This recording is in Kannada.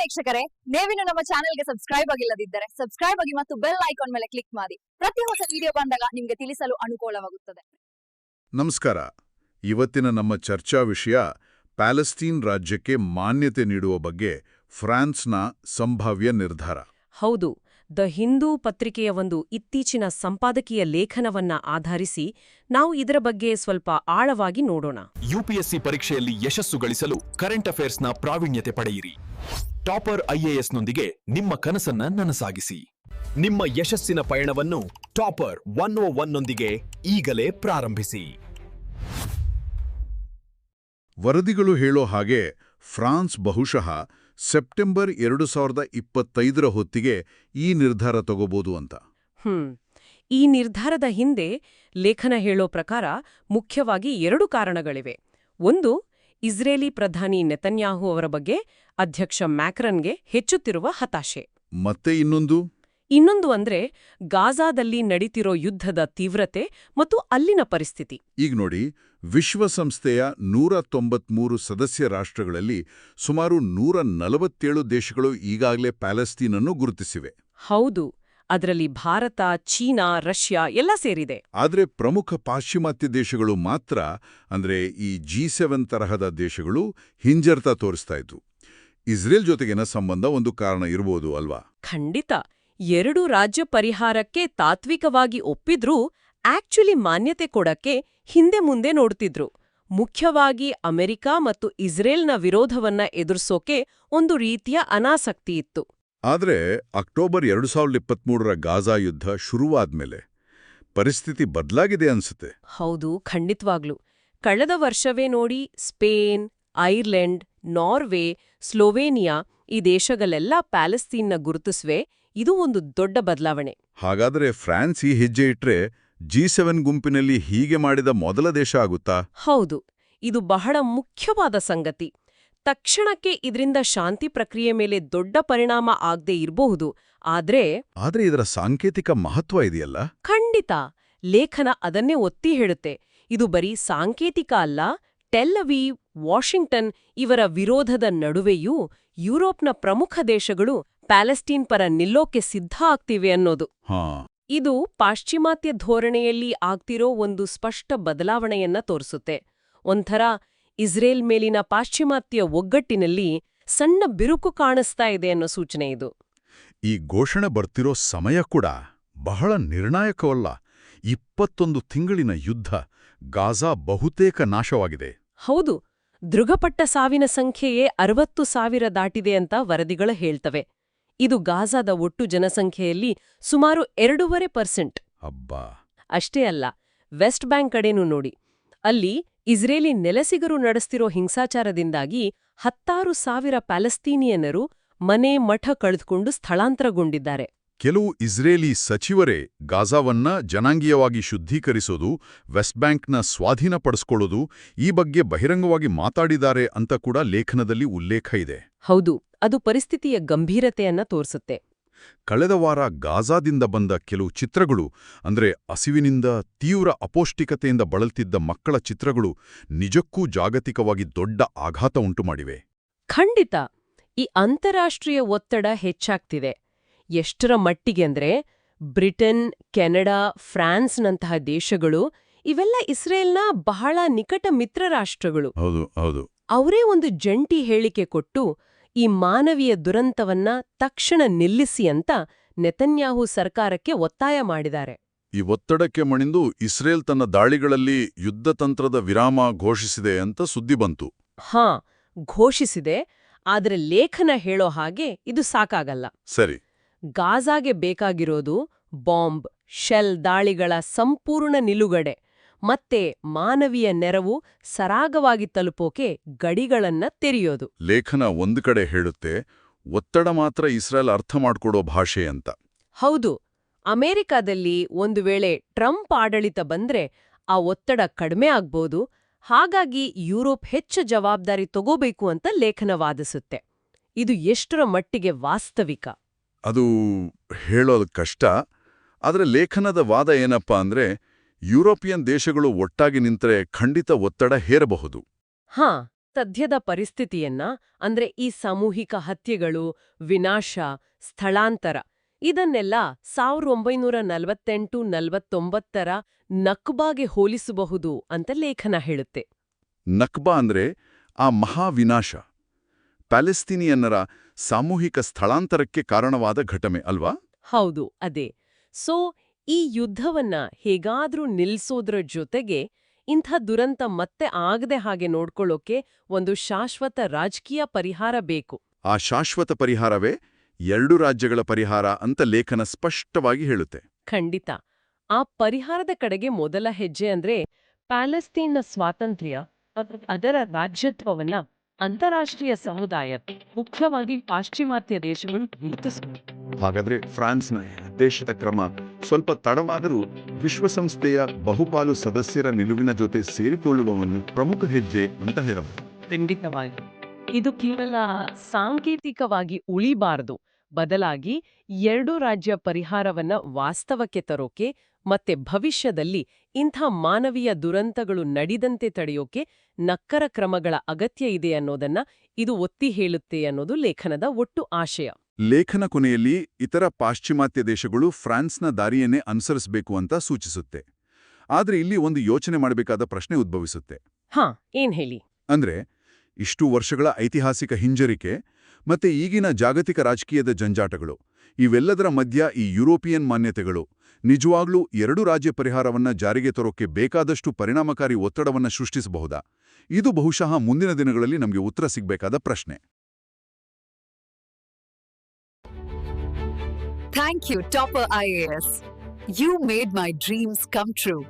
ವೀಕ್ಷಕರೇ, ನೀವಿನ್ನು ನಮ್ಮ ಚಾನೆಲ್ಗೆ ಸಬ್ಸ್ಕ್ರೈಬ್ ಆಗಿಲ್ಲದಿದ್ದರೆ ಸಬ್ಸ್ಕ್ರೈಬ್ ಆಗಿ ಮತ್ತು ಬೆಲ್ ಐಕಾನ್ ಮೇಲೆ ಕ್ಲಿಕ್ ಮಾಡಿ. ಪ್ರತಿ ಹೊಸ ವಿಡಿಯೋ ಬಂದಾಗ ನಿಮಗೆ ತಿಳಿಸಲು ಅನುಕೂಲವಾಗುತ್ತದೆ. ನಮಸ್ಕಾರ. ಇವತ್ತಿನ ನಮ್ಮ ಚರ್ಚಾ ವಿಷಯ ಪ್ಯಾಲೆಸ್ಟೀನ್ ರಾಜ್ಯಕ್ಕೆ ಮಾನ್ಯತೆ ನೀಡುವ ಬಗ್ಗೆ ಫ್ರಾನ್ಸ್ನ ಸಂಭಾವ್ಯ ನಿರ್ಧಾರ. ಹೌದು, ದ ಹಿಂದೂ ಪತ್ರಿಕೆಯ ಒಂದು ಇತ್ತೀಚಿನ ಸಂಪಾದಕೀಯ ಲೇಖನವನ್ನ ಆಧರಿಸಿ ನಾವು ಇದರ ಬಗ್ಗೆ ಸ್ವಲ್ಪ ಆಳವಾಗಿ ನೋಡೋಣ. ಯುಪಿಎಸ್ಸಿ ಪರೀಕ್ಷೆಯಲ್ಲಿ ಯಶಸ್ಸು ಗಳಿಸಲು ಕರೆಂಟ್ ಅಫೇರ್ಸ್ನ ಪ್ರಾವೀಣ್ಯತೆ ಪಡೆಯಿರಿ. ಟಾಪರ್ ಐಎಎಸ್ನೊಂದಿಗೆ ನಿಮ್ಮ ಕನಸನ್ನ ನನಸಾಗಿಸಿ. ನಿಮ್ಮ ಯಶಸ್ಸಿನ ಪಯಣವನ್ನು ಟಾಪರ್ 101ನೊಂದಿಗೆ ಈಗಲೇ ಪ್ರಾರಂಭಿಸಿ. ವರದಿಗಳು ಹೇಳೋ ಹಾಗೆ ಫ್ರಾನ್ಸ್ ಬಹುಶಃ ಸೆಪ್ಟೆಂಬರ್ 2025 ಹೊತ್ತಿಗೆ ಈ ನಿರ್ಧಾರ ತಗೋಬೋದು ಅಂತ. ಈ ನಿರ್ಧಾರದ ಹಿಂದೆ ಲೇಖನ ಹೇಳೋ ಪ್ರಕಾರ ಮುಖ್ಯವಾಗಿ 2 ಕಾರಣಗಳಿವೆ. ಒಂದು, ಇಸ್ರೇಲಿ ಪ್ರಧಾನಿ ನೆತನ್ಯಾಹು ಅವರ ಬಗ್ಗೆ ಅಧ್ಯಕ್ಷ ಮ್ಯಾಕ್ರನ್ಗೆ ಹೆಚ್ಚುತ್ತಿರುವ ಹತಾಶೆ. ಮತ್ತೆ ಇನ್ನೊಂದು ಅಂದ್ರೆ ಗಾಜಾದಲ್ಲಿ ನಡೀತಿರೋ ಯುದ್ಧದ ತೀವ್ರತೆ ಮತ್ತು ಅಲ್ಲಿನ ಪರಿಸ್ಥಿತಿ. ಈಗ ನೋಡಿ, ವಿಶ್ವಸಂಸ್ಥೆಯ 193 ಸದಸ್ಯ ರಾಷ್ಟ್ರಗಳಲ್ಲಿ ಸುಮಾರು 147 ದೇಶಗಳು ಈಗಾಗಲೇ ಪ್ಯಾಲೆಸ್ತೀನನ್ನು ಗುರುತಿಸಿವೆ. ಹೌದು, ಅದರಲ್ಲಿ ಭಾರತ, ಚೀನಾ, ರಷ್ಯಾ ಎಲ್ಲ ಸೇರಿದೆ. ಆದರೆ ಪ್ರಮುಖ ಪಾಶ್ಚಿಮಾತ್ಯ ದೇಶಗಳು ಮಾತ್ರ, ಅಂದ್ರೆ ಈ G7 ತರಹದ ದೇಶಗಳು ಹಿಂಜರ್ತಾ ತೋರಿಸ್ತಾ ಇದ್ವು. ಇಸ್ರೇಲ್ ಜೊತೆಗಿನ ಸಂಬಂಧ ಒಂದು ಕಾರಣ ಇರ್ಬೋದು ಅಲ್ವಾ? ಖಂಡಿತ. 2 ರಾಜ್ಯ ಪರಿಹಾರಕ್ಕೆ ತಾತ್ವಿಕವಾಗಿ ಒಪ್ಪಿದ್ರೂ ಆಕ್ಚುಲಿ ಮಾನ್ಯತೆ ಕೊಡಕ್ಕೆ ಹಿಂದೆ ಮುಂದೆ ನೋಡ್ತಿದ್ರು. ಮುಖ್ಯವಾಗಿ ಅಮೆರಿಕ ಮತ್ತು ಇಸ್ರೇಲ್ನ ವಿರೋಧವನ್ನ ಎದುರಿಸೋಕೆ ಒಂದು ರೀತಿಯ ಅನಾಸಕ್ತಿ ಇತ್ತು. ಆದರೆ ಅಕ್ಟೋಬರ್ 2023ರ ಗಾಜಾ ಯುದ್ಧ ಶುರುವಾದ್ಮೇಲೆ ಪರಿಸ್ಥಿತಿ ಬದಲಾಗಿದೆ ಅನ್ಸುತ್ತೆ. ಹೌದು, ಖಂಡಿತವಾಗ್ಲೂ. ಕಳೆದ ವರ್ಷವೇ ನೋಡಿ, ಸ್ಪೇನ್, ಐರ್ಲೆಂಡ್, ನಾರ್ವೆ, ಸ್ಲೋವೇನಿಯಾ ಈ ದೇಶಗಳೆಲ್ಲ ಪ್ಯಾಲೆಸ್ತೀನ್ನ ಗುರುತಿಸ್ವೆ. ಇದು ಒಂದು ದೊಡ್ಡ ಬದಲಾವಣೆ. ಹಾಗಾದರೆ ಫ್ರಾನ್ಸ್ ಈ ಹೆಜ್ಜೆ ಇಟ್ರೆ G7 ಗುಂಪಿನಲ್ಲಿ ಹೀಗೆ ಮಾಡಿದ ಮೊದಲ ದೇಶ ಆಗುತ್ತಾ? ಹೌದು, ಇದು ಬಹಳ ಮುಖ್ಯವಾದ ಸಂಗತಿ. ತಕ್ಷಣಕ್ಕೆ ಇದರಿಂದ ಶಾಂತಿ ಪ್ರಕ್ರಿಯೆ ಮೇಲೆ ದೊಡ್ಡ ಪರಿಣಾಮ ಆಗದೆ ಇರಬಹುದು, ಆದ್ರೆ ಇದರ ಸಾಂಕೇತಿಕ ಮಹತ್ವ ಇದೆಯಲ್ಲ? ಖಂಡಿತ. ಲೇಖನ ಅದನ್ನೇ ಒತ್ತಿ ಹೇಳುತ್ತೆ. ಇದು ಬರೀ ಸಾಂಕೇತಿಕ ಅಲ್ಲ, ಟೆಲ್ ಅವೀವ್, ವಾಷಿಂಗ್ಟನ್ ಇವರ ವಿರೋಧದ ನಡುವೆಯೂ ಯುರೋಪ್ನ ಪ್ರಮುಖ ದೇಶಗಳು ಪ್ಯಾಲೆಸ್ಟೀನ್ ಪರ ನಿಲ್ಲೋಕೆ ಸಿದ್ಧ ಆಗ್ತಿವೆ ಅನ್ನೋದು. ಇದು ಪಾಶ್ಚಿಮಾತ್ಯ ಧೋರಣೆಯಲ್ಲಿ ಆಗ್ತಿರೋ ಒಂದು ಸ್ಪಷ್ಟ ಬದಲಾವಣೆಯನ್ನ ತೋರಿಸುತ್ತೆ. ಒಂಥರ ಇಸ್ರೇಲ್ ಮೇಲಿನ ಪಾಶ್ಚಿಮಾತ್ಯ ಒಗ್ಗಟ್ಟಿನಲ್ಲಿ ಸಣ್ಣ ಬಿರುಕು ಕಾಣಿಸ್ತಾ ಇದೆ ಅನ್ನೋ ಸೂಚನೆ ಇದು. ಈ ಘೋಷಣೆ ಬರ್ತಿರೋ ಸಮಯ ಕೂಡ ಬಹಳ ನಿರ್ಣಾಯಕವಲ್ಲ. 21 ತಿಂಗಳಿನ ಯುದ್ಧ, ಗಾಜಾ ಬಹುತೇಕ ನಾಶವಾಗಿದೆ. ಹೌದು, ದೃಢಪಟ್ಟ ಸಾವಿನ ಸಂಖ್ಯೆಯೇ 60,000 ದಾಟಿದೆ ಅಂತ ವರದಿಗಳು ಹೇಳ್ತವೆ. ಇದು ಗಾಜಾದ ಒಟ್ಟು ಜನಸಂಖ್ಯೆಯಲ್ಲಿ ಸುಮಾರು 2.5%. ಅಬ್ಬಾ! ಅಷ್ಟೇ ಅಲ್ಲ, ವೆಸ್ಟ್ ಬ್ಯಾಂಕ್ ಕಡೆನೂ ನೋಡಿ. ಅಲ್ಲಿ ಇಸ್ರೇಲಿ ನೆಲೆಸಿಗರು ನಡೆಸ್ತಿರೋ ಹಿಂಸಾಚಾರದಿಂದಾಗಿ 16,000 ಪ್ಯಾಲೆಸ್ತೀನಿಯನ್ನರು ಮನೆ ಮಠ ಕಳೆದುಕೊಂಡು ಸ್ಥಳಾಂತರಗೊಂಡಿದ್ದಾರೆ. ಕೆಲವು ಇಸ್ರೇಲಿ ಸಚಿವರೇ ಗಾಜಾವನ್ನ ಜನಾಂಗೀಯವಾಗಿ ಶುದ್ಧೀಕರಿಸೋದು, ವೆಸ್ಟ್ ಬ್ಯಾಂಕ್ನ ಸ್ವಾಧೀನಪಡಿಸ್ಕೊಳ್ಳೋದು ಈ ಬಗ್ಗೆ ಬಹಿರಂಗವಾಗಿ ಮಾತಾಡಿದ್ದಾರೆ ಅಂತ ಕೂಡ ಲೇಖನದಲ್ಲಿ ಉಲ್ಲೇಖ ಇದೆ. ಹೌದು, ಅದು ಪರಿಸ್ಥಿತಿಯ ಗಂಭೀರತೆಯನ್ನ ತೋರಿಸುತ್ತೆ. ಕಳೆದ ವಾರ ಗಾಜಾದಿಂದ ಬಂದ ಕೆಲವು ಚಿತ್ರಗಳು, ಅಂದ್ರೆ ಹಸಿವಿನಿಂದ, ತೀವ್ರ ಅಪೌಷ್ಟಿಕತೆಯಿಂದ ಬಳಲ್ತಿದ್ದ ಮಕ್ಕಳ ಚಿತ್ರಗಳು ನಿಜಕ್ಕೂ ಜಾಗತಿಕವಾಗಿ ದೊಡ್ಡ ಆಘಾತ ಉಂಟುಮಾಡಿವೆ. ಖಂಡಿತ. ಈ ಅಂತಾರಾಷ್ಟ್ರೀಯ ಒತ್ತಡ ಹೆಚ್ಚಾಗ್ತಿದೆ. ಎಷ್ಟರ ಮಟ್ಟಿಗೆ ಅಂದ್ರೆ ಬ್ರಿಟನ್, ಕೆನಡಾ, ಫ್ರಾನ್ಸ್ನಂತಹ ದೇಶಗಳು ಇವೆಲ್ಲ ಇಸ್ರೇಲ್ನ ಬಹಳ ನಿಕಟ ಮಿತ್ರ ರಾಷ್ಟ್ರಗಳು. ಹೌದು. ಅವರೇ ಒಂದು ಜಂಟಿ ಹೇಳಿಕೆ ಕೊಟ್ಟು ಈ ಮಾನವೀಯ ದುರಂತವನ್ನ ತಕ್ಷಣ ನಿಲ್ಲಿಸಿ ಅಂತ ನೆತನ್ಯಾಹು ಸರ್ಕಾರಕ್ಕೆ ಒತ್ತಾಯ ಮಾಡಿದ್ದಾರೆ. ಈ ಒತ್ತಡಕ್ಕೆ ಮಣಿದು ಇಸ್ರೇಲ್ ತನ್ನ ದಾಳಿಗಳಲ್ಲಿ ಯುದ್ಧತಂತ್ರದ ವಿರಾಮ ಘೋಷಿಸಿದೆ ಅಂತ ಸುದ್ದಿ ಬಂತು. ಘೋಷಿಸಿದೆ. ಆದ್ರೆ ಲೇಖನ ಹೇಳೋ ಹಾಗೆ ಇದು ಸಾಕಾಗಲ್ಲ. ಸರಿ. ಗಾಜಾಗೆ ಬೇಕಾಗಿರೋದು ಬಾಂಬ್, ಶೆಲ್ ದಾಳಿಗಳ ಸಂಪೂರ್ಣ ನಿಲುಗಡೆ ಮತ್ತೆ ಮಾನವೀಯ ನೆರವು ಸರಾಗವಾಗಿ ತಲುಪೋಕೆ ಗಡಿಗಳನ್ನ ತೆರೆಯೋದು. ಲೇಖನ ಒಂದು ಕಡೆ ಹೇಳುತ್ತೆ, ಒತ್ತಡ ಮಾತ್ರ ಇಸ್ರೇಲ್ ಅರ್ಥ ಮಾಡ್ಕೊಡೋ ಭಾಷೆ ಅಂತ. ಹೌದು, ಅಮೆರಿಕಾದಲ್ಲಿ ಒಂದು ವೇಳೆ ಟ್ರಂಪ್ ಆಡಳಿತ ಬಂದ್ರೆ ಆ ಒತ್ತಡ ಕಡಿಮೆ ಆಗ್ಬೋದು. ಹಾಗಾಗಿ ಯುರೋಪ್ ಹೆಚ್ಚು ಜವಾಬ್ದಾರಿ ತಗೋಬೇಕು ಅಂತ ಲೇಖನ ವಾದಿಸುತ್ತೆ. ಇದು ಎಷ್ಟರ ಮಟ್ಟಿಗೆ ವಾಸ್ತವಿಕ? ಅದು ಹೇಳೋದು ಕಷ್ಟ. ಆದರೆ ಲೇಖನದ ವಾದ ಏನಪ್ಪಾ ಅಂದ್ರೆ, ಯುರೋಪಿಯನ್ ದೇಶಗಳು ಒಟ್ಟಾಗಿ ನಿಂತರೆ ಖಂಡಿತ ಒತ್ತಡ ಹೇರಬಹುದು. ಸದ್ಯದ ಪರಿಸ್ಥಿತಿಯನ್ನ ಅಂದ್ರೆ ಈ ಸಾಮೂಹಿಕ ಹತ್ಯೆಗಳು, ವಿನಾಶ, ಸ್ಥಳಾಂತರ ಇದನ್ನೆಲ್ಲ 1948-49ರ ನಕ್ಬಾಗೆ ಹೋಲಿಸಬಹುದು ಅಂತ ಲೇಖನ ಹೇಳುತ್ತೆ. ನಕ್ಬಾ ಅಂದ್ರೆ ಆ ಮಹಾವಿನಾಶ, ಪ್ಯಾಲೆಸ್ತೀನಿಯನ್ನರ ಸಾಮೂಹಿಕ ಸ್ಥಳಾಂತರಕ್ಕೆ ಕಾರಣವಾದ ಘಟನೆ ಅಲ್ವಾ? ಹೌದು, ಅದೇ. ಸೊ ಈ ಯುದ್ಧವನ್ನ ಹೇಗಾದ್ರೂ ನಿಲ್ಸೋದ್ರ ಜೊತೆಗೆ ಇಂಥ ದುರಂತ ಮತ್ತೆ ಆಗದೆ ಹಾಗೆ ನೋಡ್ಕೊಳ್ಳೋಕೆ ಒಂದು ಶಾಶ್ವತ ರಾಜಕೀಯ ಪರಿಹಾರ ಬೇಕು. ಆ ಶಾಶ್ವತ ಪರಿಹಾರವೇ 2 ರಾಜ್ಯಗಳ ಪರಿಹಾರ ಅಂತ ಲೇಖನ ಸ್ಪಷ್ಟವಾಗಿ ಹೇಳುತ್ತೆ. ಖಂಡಿತ. ಆ ಪರಿಹಾರದ ಕಡೆಗೆ ಮೊದಲ ಹೆಜ್ಜೆ ಅಂದ್ರೆ ಪ್ಯಾಲೆಸ್ತೀನ್ನ ಸ್ವಾತಂತ್ರ್ಯ, ಅದರ ರಾಜ್ಯತ್ವವನ್ನ ಅಂತಾರಾಷ್ಟ್ರೀಯ ಸಮುದಾಯ, ಮುಖ್ಯವಾಗಿ ಪಾಶ್ಚಿಮಾತ್ಯ ದೇಶಗಳು ಗುರುತಿಸಬೇಕು. ಹಾಗಾದ್ರೆ ಫ್ರಾನ್ಸ್ನ ದೇಶದ ಕ್ರಮ ಸ್ವಲ್ಪ ತಡವಾದರೂ ವಿಶ್ವಸಂಸ್ಥೆಯ ಬಹುಪಾಲು ಸದಸ್ಯರ ನಿಲುವಿನ ಜೊತೆ ಸೇರಿಕೊಳ್ಳುವವನ್ನು ಪ್ರಮುಖ ಹೆಜ್ಜೆ ಅಂತ ಹೇಳಬಹುದು. ಖಂಡಿತವಾಗಿ ಇದು ಕೇವಲ ಸಾಂಕೇತಿಕವಾಗಿ ಉಳಿಬಾರದು, ಬದಲಾಗಿ 2 ರಾಜ್ಯ ಪರಿಹಾರವನ್ನ ವಾಸ್ತವಕ್ಕೆ ತರೋಕೆ ಮತ್ತೆ ಭವಿಷ್ಯದಲ್ಲಿ ಇಂಥ ಮಾನವೀಯ ದುರಂತಗಳು ನಡೆದಂತೆ ತಡೆಯೋಕೆ ನಕ್ಕರ ಕ್ರಮಗಳ ಅಗತ್ಯ ಇದೆ ಅನ್ನೋದನ್ನ ಇದು ಒತ್ತಿ ಹೇಳುತ್ತೆ ಅನ್ನೋದು ಲೇಖನದ ಒಟ್ಟು ಆಶಯ. ಲೇಖನ ಕೊನೆಯಲ್ಲಿ ಇತರ ಪಾಶ್ಚಿಮಾತ್ಯ ದೇಶಗಳು ಫ್ರಾನ್ಸ್ನ ದಾರಿಯನ್ನೇ ಅನುಸರಿಸಬೇಕು ಅಂತ ಸೂಚಿಸುತ್ತೆ. ಆದ್ರೆ ಇಲ್ಲಿ ಒಂದು ಯೋಚನೆ ಮಾಡಬೇಕಾದ ಪ್ರಶ್ನೆ ಉದ್ಭವಿಸುತ್ತೆ. ಏನ್ ಹೇಳಿ? ಅಂದ್ರೆ ಇಷ್ಟು ವರ್ಷಗಳ ಐತಿಹಾಸಿಕ ಹಿಂಜರಿಕೆ ಮತ್ತೆ ಈಗಿನ ಜಾಗತಿಕ ರಾಜಕೀಯದ ಜಂಜಾಟಗಳು, ಇವೆಲ್ಲದರ ಮಧ್ಯ ಈ ಯುರೋಪಿಯನ್ ಮಾನ್ಯತೆಗಳು ನಿಜವಾಗ್ಲೂ 2 ರಾಜ್ಯ ಪರಿಹಾರವನ್ನ ಜಾರಿಗೆ ತರೋಕೆ ಬೇಕಾದಷ್ಟು ಪರಿಣಾಮಕಾರಿ ಒತ್ತಡವನ್ನ ಸೃಷ್ಟಿಸಬಹುದಾ? ಇದು ಬಹುಶಃ ಮುಂದಿನ ದಿನಗಳಲ್ಲಿ ನಮಗೆ ಉತ್ತರ ಸಿಗಬೇಕಾದ ಪ್ರಶ್ನೆ. Thank you, Topper IAS. You made my dreams come true.